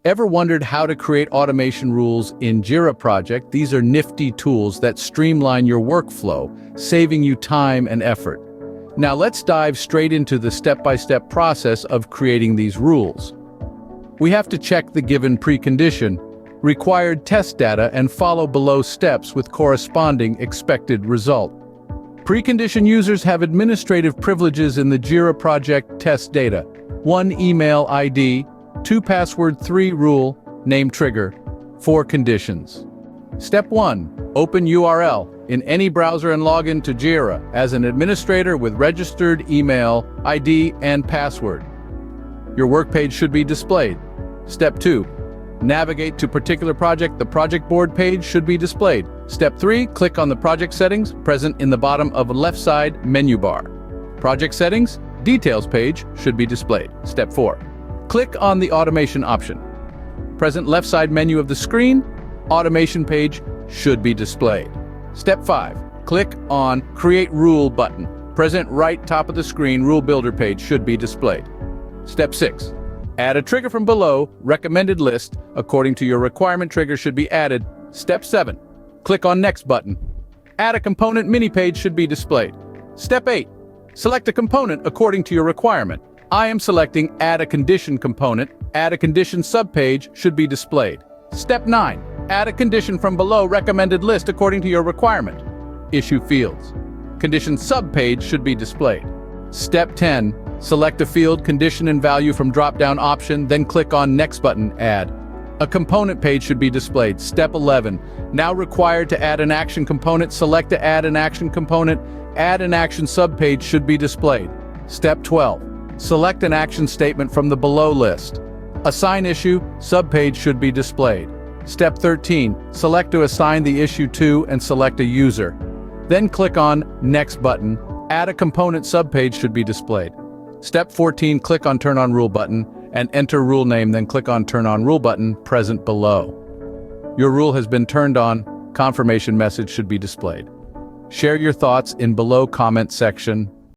Ever wondered how to create automation rules in Jira Project? These are nifty tools that streamline your workflow, saving you time and effort. Now let's dive straight into the step-by-step process of creating these rules. We have to check the given precondition, required test data, and follow below steps with corresponding expected result. Precondition users have administrative privileges in the Jira Project test data: 1 email ID, 2 password, 3 rule, name trigger, 4 conditions. Step 1. Open URL in any browser and log in to Jira as an administrator with registered email, ID, and password. Your work page should be displayed. Step 2. Navigate to particular project. The project board page should be displayed. Step 3. Click on the project settings present in the bottom of the left side menu bar. Project settings, details page should be displayed. Step 4. Click on the automation option. Present left side menu of the screen, automation page should be displayed. Step 5. Click on Create Rule button. Present right top of the screen, Rule Builder page should be displayed. Step 6. Add a trigger from below, recommended list, according to your requirement trigger should be added. Step 7. Click on Next button. Add a component mini page should be displayed. Step 8. Select a component according to your requirement. I am selecting Add a Condition component. Add a Condition subpage should be displayed. Step 9. Add a condition from below recommended list according to your requirement. Issue fields. Condition subpage should be displayed. Step 10. Select a field, condition, and value from drop-down option, then click on Next button, Add. A component page should be displayed. Step 11. Now required to add an action component, select to add an action component. Add an action subpage should be displayed. Step 12. Select an action statement from the below list. Assign issue, subpage should be displayed. Step 13. Select to assign the issue to and select a user. Then click on Next button. Add a component subpage should be displayed. Step 14. Click on Turn on Rule button and enter rule name, then click on Turn on Rule button present below. Your rule has been turned on. Confirmation message should be displayed. Share your thoughts in below comment section.